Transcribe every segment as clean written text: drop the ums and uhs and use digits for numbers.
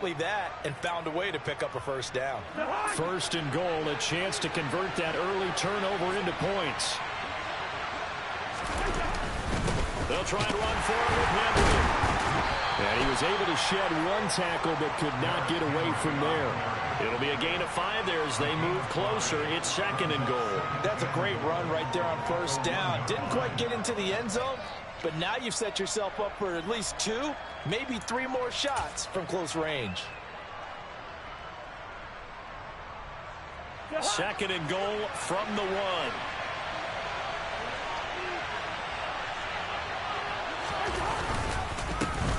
exactly that and found a way to pick up a first down. First and goal, a chance to convert that early turnover into points. They'll try and run for it with Henry. And he was able to shed one tackle but could not get away from there. It'll be a gain of 5 there as they move closer. It's second and goal. That's a great run right there on first down. Didn't quite get into the end zone, but now you've set yourself up for at least 2, maybe 3 more shots from close range. Second and goal from the 1.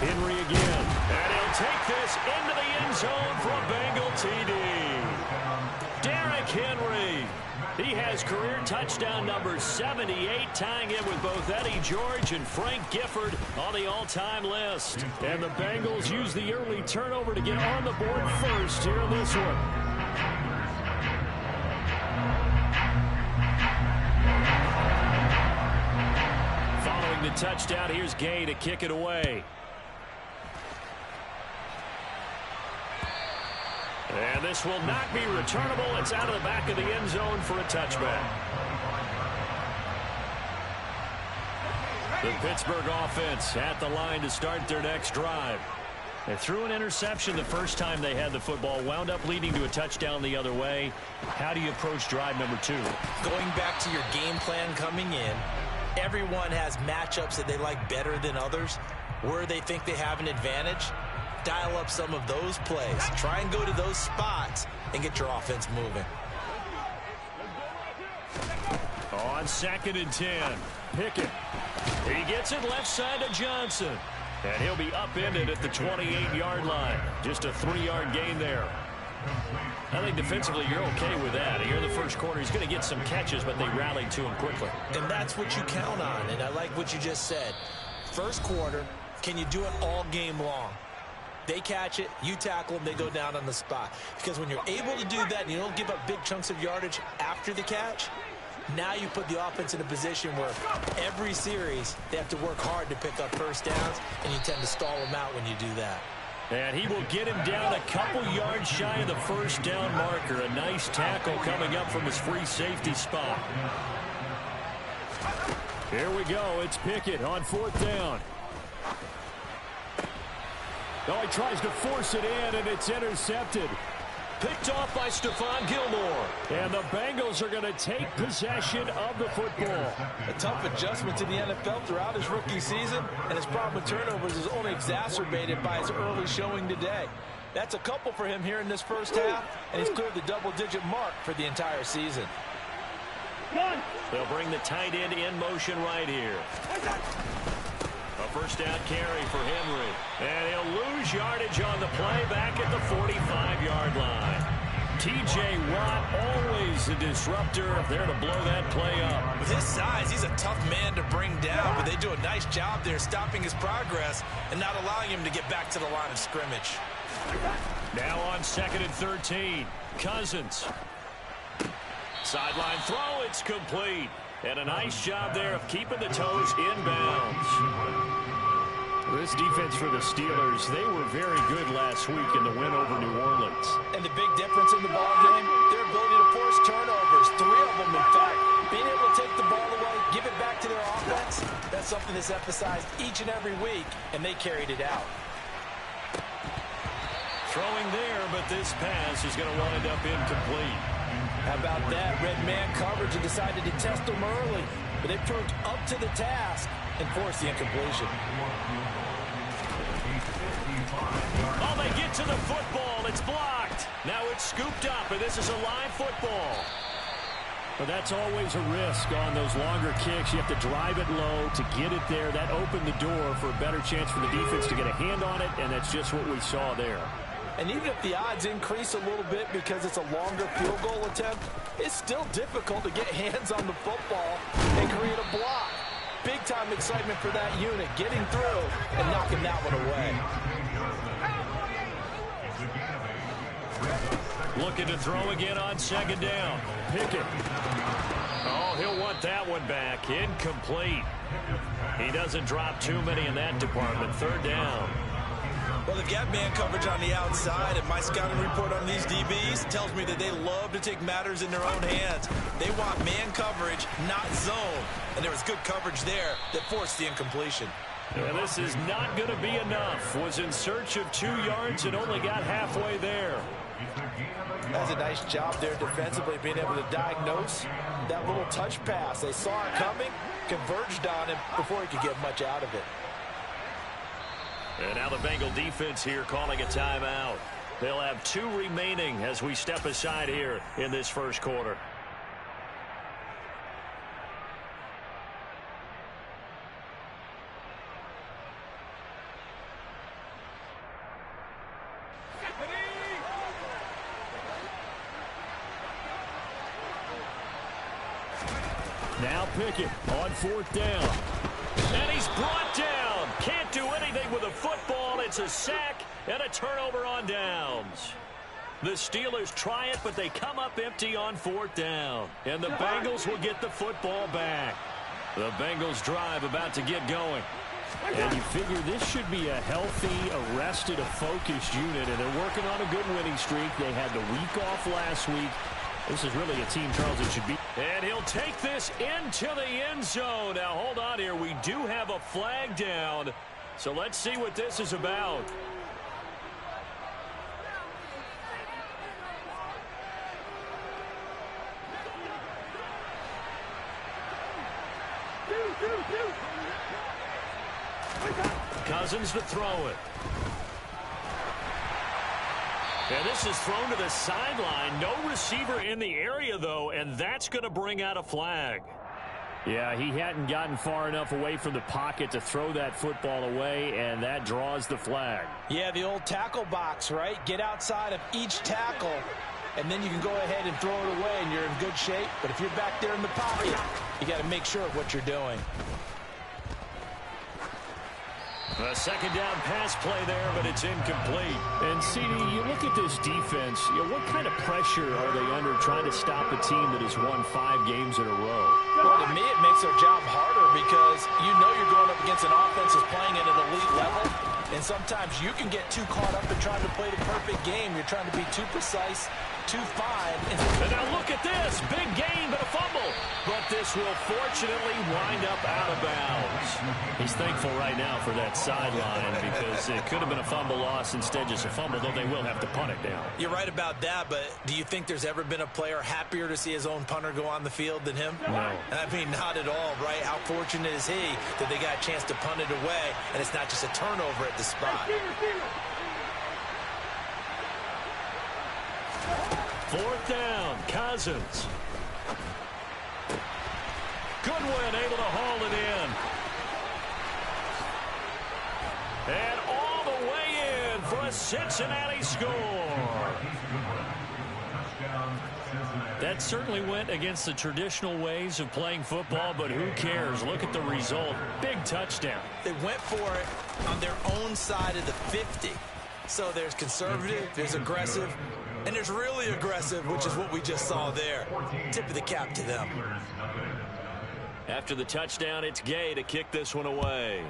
Henry again. And he'll take this into the end zone for a Bengal TD. Derrick Henry. He has career touchdown number 78, tying him with both Eddie George and Frank Gifford on the all-time list. And the Bengals use the early turnover to get on the board first here in this one. Following the touchdown, here's Gay to kick it away. And this will not be returnable. It's out of the back of the end zone for a touchback. The Pittsburgh offense at the line to start their next drive. They threw an interception the first time they had the football, wound up leading to a touchdown the other way. How do you approach drive number 2? Going back to your game plan coming in, everyone has matchups that they like better than others, where they think they have an advantage. Dial up some of those plays. Try and go to those spots and get your offense moving. On second and 10, Pickett. He gets it left side to Johnson. And he'll be upended at the 28-yard line. Just a 3-yard gain there. I think defensively you're okay with that. Here in the first quarter, he's going to get some catches, but they rallied to him quickly. And that's what you count on, and I like what you just said. First quarter, can you do it all game long? They catch it, you tackle them, they go down on the spot. Because when you're able to do that and you don't give up big chunks of yardage after the catch, now you put the offense in a position where every series they have to work hard to pick up first downs, and you tend to stall them out when you do that. And he will get him down a couple yards shy of the first down marker. A nice tackle coming up from his free safety spot. Here we go. It's Pickett on 4th down. Oh, he tries to force it in, and it's intercepted. Picked off by Stephon Gilmore. And the Bengals are going to take possession of the football. A tough adjustment to the NFL throughout his rookie season, and his problem with turnovers is only exacerbated by his early showing today. That's a couple for him here in this first half, and he's cleared the double-digit mark for the entire season. They'll bring the tight end in motion right here. A first down carry for Henry. And he'll lose yardage on the play back at the 45-yard line. T.J. Watt, always a disruptor, there to blow that play up. With his size, he's a tough man to bring down, but they do a nice job there stopping his progress and not allowing him to get back to the line of scrimmage. Now on 2nd and 13, Cousins. Sideline throw, it's complete. And a nice job there of keeping the toes inbounds. This defense for the Steelers, they were very good last week in the win over New Orleans. And the big difference in the ball game, their ability to force turnovers, 3 of them in fact. Being able to take the ball away, give it back to their offense, that's something that's emphasized each and every week, and they carried it out. Throwing there, but this pass is going to wind up incomplete. How about that? Red man coverage and decided to test them early, but they proved up to the task and forced the incompletion. Oh, they get to the football. It's blocked. Now it's scooped up, and this is a live football. But that's always a risk on those longer kicks. You have to drive it low to get it there. That opened the door for a better chance for the defense to get a hand on it, and that's just what we saw there. And even if the odds increase a little bit because it's a longer field goal attempt, it's still difficult to get hands on the football and create a block. Big-time excitement for that unit, getting through and knocking that one away. Looking to throw again on 2nd down. Pickett. Oh, he'll want that one back. Incomplete. He doesn't drop too many in that department. 3rd down. Well, they've got man coverage on the outside, and my scouting report on these DBs tells me that they love to take matters in their own hands. They want man coverage, not zone. And there was good coverage there that forced the incompletion. And this is not going to be enough. Was in search of 2 yards and only got halfway there. That's a nice job there defensively, being able to diagnose that little touch pass. They saw it coming, converged on him before he could get much out of it. And now the Bengal defense here calling a timeout. They'll have 2 remaining as we step aside here in this first quarter. Now Pickett on 4th down. And he's brought down. Can't do anything with a football. It's a sack and a turnover on downs. The Steelers try it, but they come up empty on 4th down. And the Bengals will get the football back. The Bengals drive about to get going. And you figure this should be a healthy, arrested, a focused unit. And they're working on a good winning streak. They had the week off last week. This is really a team, Charles, that should be. And he'll take this into the end zone. Now, hold on here. We do have a flag down. So let's see what this is about. Cousins to throw it. And this is thrown to the sideline. No receiver in the area, though, and that's going to bring out a flag. Yeah, he hadn't gotten far enough away from the pocket to throw that football away, and that draws the flag. Yeah, the old tackle box, right? Get outside of each tackle, and then you can go ahead and throw it away, and you're in good shape. But if you're back there in the pocket, you got to make sure of what you're doing. A second down pass play there, but it's incomplete. And, CD, you look at this defense, what kind of pressure are they under trying to stop a team that has won 5 games in a row? Well, to me, it makes their job harder because you know you're going up against an offense that's playing at an elite level. And sometimes you can get too caught up in trying to play the perfect game. You're trying to be too precise, too fine. And now look at this. Big gain, but a fumble. But this will fortunately wind up out of bounds. He's thankful right now for that sideline because it could have been a fumble loss, instead just a fumble, though they will have to punt it down. You're right about that, but do you think there's ever been a player happier to see his own punter go on the field than him? No. I mean, not at all, right? How fortunate is he that they got a chance to punt it away, and it's not just a turnover at the spot. 4th down, Cousins. Goodwin able to haul it in. And all the way in for a Cincinnati score. That certainly went against the traditional ways of playing football, but who cares? Look at the result. Big touchdown. They went for it on their own side of the 50. So there's conservative, there's aggressive, and there's really aggressive, which is what we just saw there. Tip of the cap to them. After the touchdown, it's Gay to kick this one away.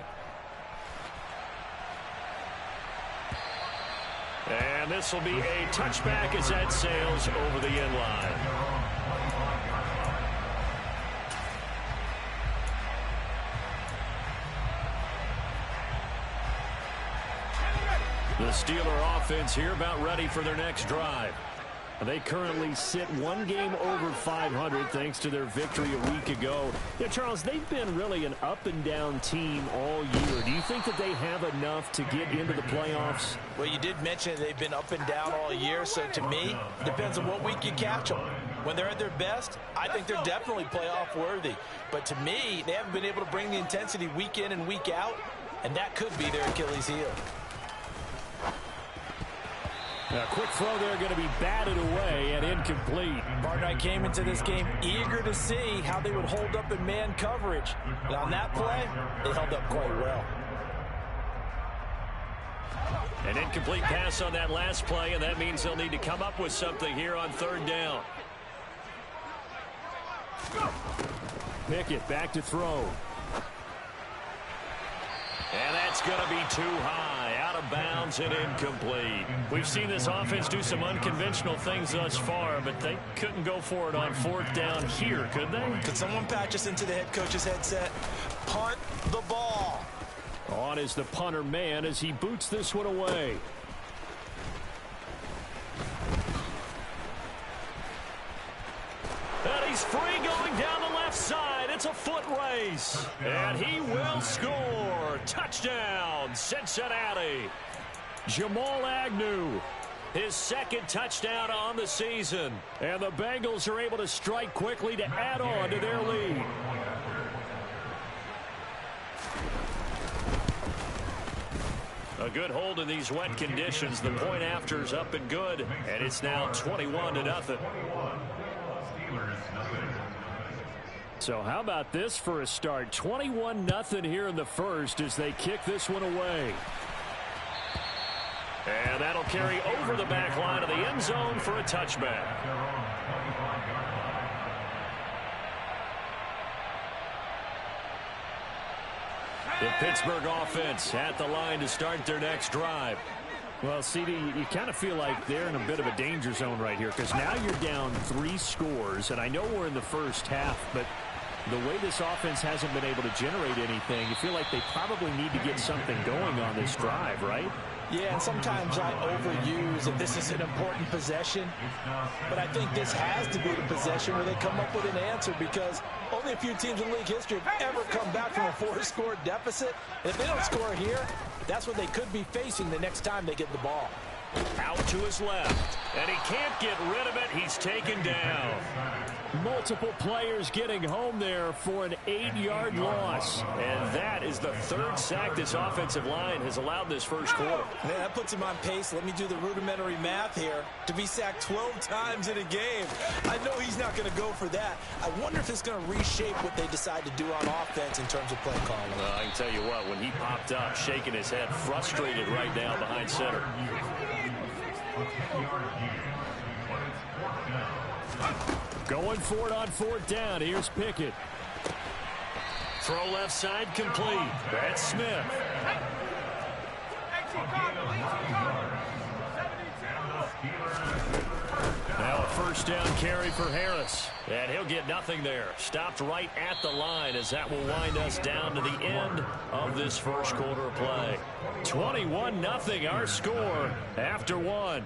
And this will be a touchback as that sails over the end line. The Steeler offense here about ready for their next drive. They currently sit 1 game over 500 thanks to their victory a week ago. Yeah, Charles, they've been really an up-and-down team all year. Do you think that they have enough to get into the playoffs? Well, you did mention they've been up and down all year, so to me, it depends on what week you catch them. When they're at their best, I think they're definitely playoff worthy. But to me, they haven't been able to bring the intensity week in and week out, and that could be their Achilles heel. A quick throw there going to be batted away and incomplete. Partner, I came into this game eager to see how they would hold up in man coverage. And on that play, they held up quite well. An incomplete pass on that last play, and that means they'll need to come up with something here on 3rd down. Pickett back to throw. And that's going to be too high. out of bounds and incomplete. We've seen this offense do some unconventional things thus far, but they couldn't go for it on fourth down here, could they? Could someone patch us into the head coach's headset? Punt the ball. On is the punter man as he boots this one away. And he's free going down the left side. It's a foot race. And he will score. Touchdown, Cincinnati. Jamal Agnew, his second touchdown on the season. And the Bengals are able to strike quickly to add on to their lead. A good hold in these wet conditions. The point after is up and good. And it's now 21-0. So how about this for a start? 21-0 here in the first as they kick this one away. And that'll carry over the back line of the end zone for a touchback. The Pittsburgh offense at the line to start their next drive. Well, CD, you kind of feel like they're in a bit of a danger zone right here because now you're down 3 scores, and I know we're in the first half, but the way this offense hasn't been able to generate anything, you feel like they probably need to get something going on this drive, right? Yeah, and sometimes I overuse if this is an important possession. But I think this has to be the possession where they come up with an answer because only a few teams in league history have ever come back from a 4-score deficit. And if they don't score here, that's what they could be facing the next time they get the ball. Out to his left, and he can't get rid of it. He's taken down. Multiple players getting home there for an 8-yard loss. And that is the third sack this offensive line has allowed this first quarter. Man, that puts him on pace. Let me do the rudimentary math here. To be sacked 12 times in a game. I know he's not going to go for that. I wonder if it's going to reshape what they decide to do on offense in terms of play calling. Well, I can tell you what, when he popped up, shaking his head, frustrated right now behind center. Going for it on fourth down. Here's Pickett. Throw left side complete. That's Smith. Now a first down carry for Harris. And he'll get nothing there. Stopped right at the line as that will wind us down to the end of this first quarter of play. 21-0 our score after one.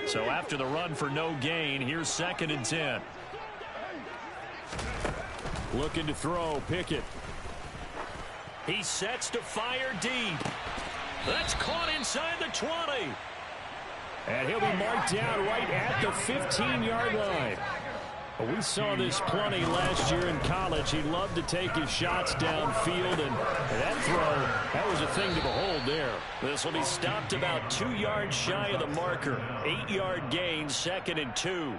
So after the run for no gain, here's 2nd and 10. Looking to throw, Pickett. He sets to fire deep. That's caught inside the 20. And he'll be marked down right at the 15-yard line. We saw this plenty last year in college. He loved to take his shots downfield, and that throw, that was a thing to behold there. This will be stopped about 2 yards shy of the marker. 8-yard gain, 2nd and 2.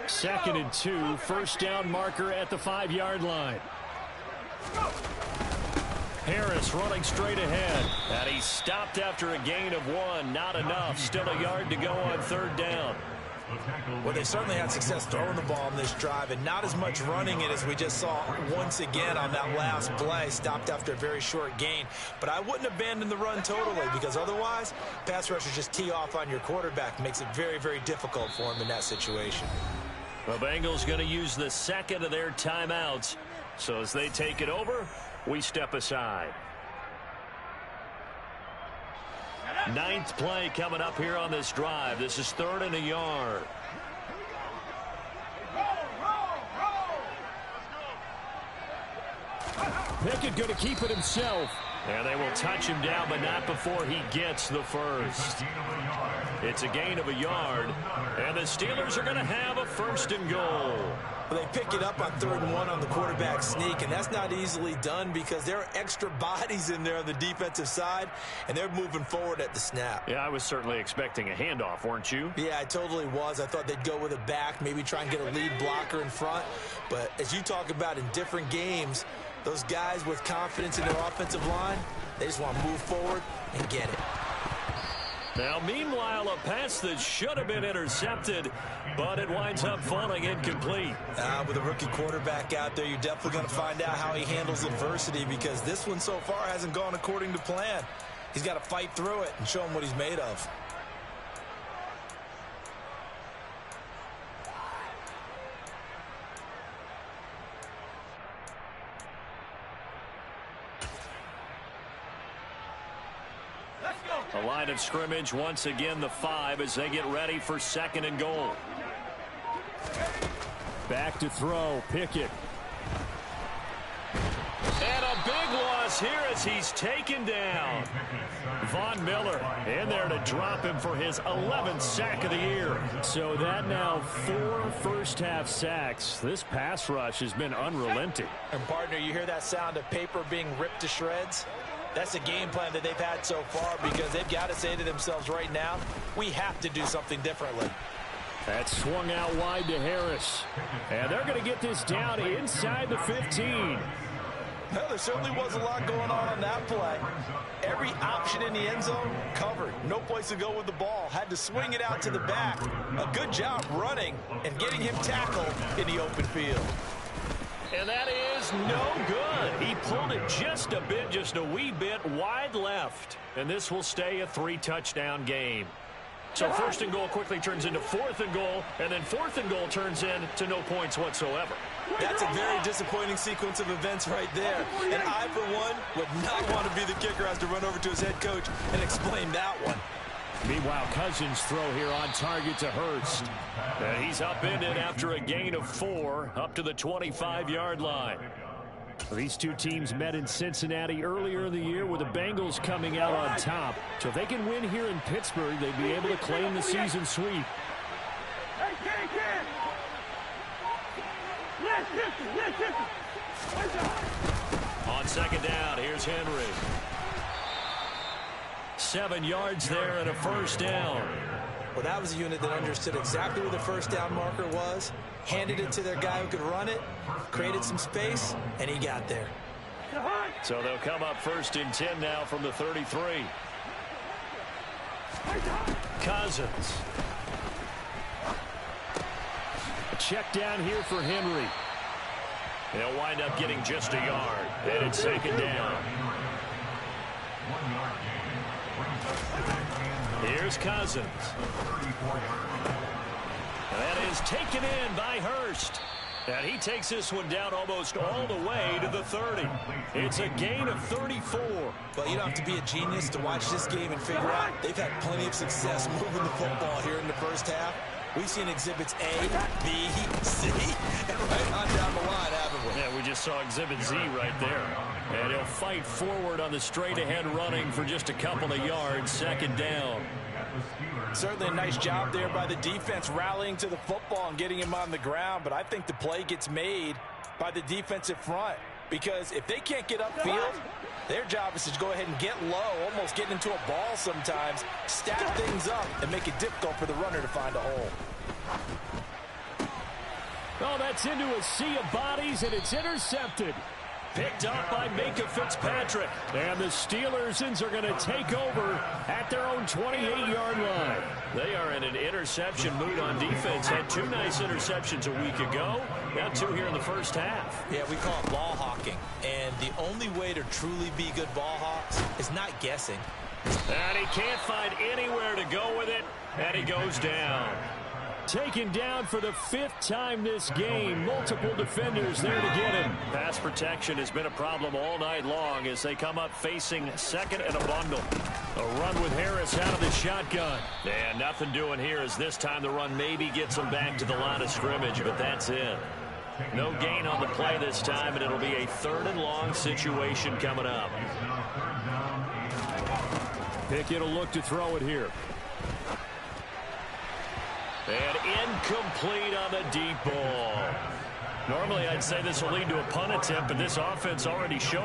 2nd and 2, first down marker at the 5-yard line. Harris running straight ahead, and he's stopped after a gain of 1. Not enough. Still a yard to go on third down. Well, they certainly had success throwing the ball on this drive and not as much running it as we just saw once again on that last play. Stopped after a very short gain. But I wouldn't abandon the run totally because otherwise, pass rushers just tee off on your quarterback. Makes it very, very difficult for him in that situation. The Bengals going to use the second of their timeouts. So as they take it over, we step aside. 9th play coming up here on this drive. This is 3rd and a yard. Pickett going to keep it himself. And they will touch him down, but not before he gets the first. It's a gain of a yard. And the Steelers are going to have a 1st and goal. Well, they pick it up on 3rd and 1 on the quarterback sneak, and that's not easily done because there are extra bodies in there on the defensive side, and they're moving forward at the snap. Yeah, I was certainly expecting a handoff, weren't you? Yeah, I totally was. I thought they'd go with a back, maybe try and get a lead blocker in front. But as you talk about in different games, those guys with confidence in their offensive line, they just want to move forward and get it. Now, meanwhile, a pass that should have been intercepted, but it winds up falling incomplete. With a rookie quarterback out there, you're definitely going to find out how he handles adversity, because this one so far hasn't gone according to plan. He's got to fight through it and show him what he's made of. A line of scrimmage once again, the 5, as they get ready for 2nd and goal. Back to throw, Pickett. And a big loss here as he's taken down. Von Miller in there to drop him for his 11th sack of the year. So that now 4 first-half sacks. This pass rush has been unrelenting. And, partner, you hear that sound of paper being ripped to shreds? That's the game plan that they've had so far, because they've got to say to themselves right now, we have to do something differently. That swung out wide to Harris. And they're going to get this down inside the 15. Well, there certainly was a lot going on that play. Every option in the end zone covered. No place to go with the ball. Had to swing it out to the back. A good job running and getting him tackled in the open field. And that is no good. He pulled it just a wee bit wide left. And this will stay a 3-touchdown game. So 1st and goal quickly turns into 4th and goal, and then 4th and goal turns into no points whatsoever. That's a very disappointing sequence of events right there. And I, for one, would not want to be the kicker, has to run over to his head coach and explain that one. Meanwhile, Cousins' throw here on target to Hurst. And he's upended after a gain of 4 up to the 25-yard line. These two teams met in Cincinnati earlier in the year, with the Bengals coming out on top. So if they can win here in Pittsburgh, they'd be able to claim the season sweep. On 2nd down, here's Henry. 7 yards there and a 1st down. Well, that was a unit that understood exactly where the 1st down marker was, handed it to their guy who could run it, created some space, and he got there. So they'll come up 1st and 10 now from the 33. Cousins. A check down here for Henry. They'll wind up getting just a yard, and it's 2nd down. Here's Cousins. That is taken in by Hurst. And he takes this one down almost all the way to the 30. It's a gain of 34. But you don't have to be a genius to watch this game and figure out they've had plenty of success moving the football here in the 1st half. We've seen exhibits A, B, C, and right on down the line, haven't we? Yeah, we just saw exhibit Z right there. And he'll fight forward on the straight-ahead running for just a couple of yards, 2nd down. Certainly a nice job there by the defense, rallying to the football and getting him on the ground. But I think the play gets made by the defensive front, because if they can't get upfield, their job is to go ahead and get low, almost get into a ball sometimes, stack things up, and make it difficult for the runner to find a hole. Oh, that's into a sea of bodies, and it's intercepted. Picked up by Micah Fitzpatrick. And the Steelers are going to take over at their own 28-yard line. They are in an interception mood on defense. Had 2 nice interceptions a week ago. Now 2 here in the 1st half. Yeah, we call it ball hawking. And the only way to truly be good ball hawks is not guessing. And he can't find anywhere to go with it. And he goes down. Taken down for the 5th time this game. Multiple defenders there to get him. Pass protection has been a problem all night long as they come up facing 2nd and a bundle. A run with Harris out of the shotgun. And nothing doing here as this time the run maybe gets them back to the line of scrimmage, but that's it. No gain on the play this time, and it'll be a 3rd and long situation coming up. Pickett will look to throw it here. And incomplete on the deep ball. Normally, I'd say this will lead to a punt attempt, but this offense already shown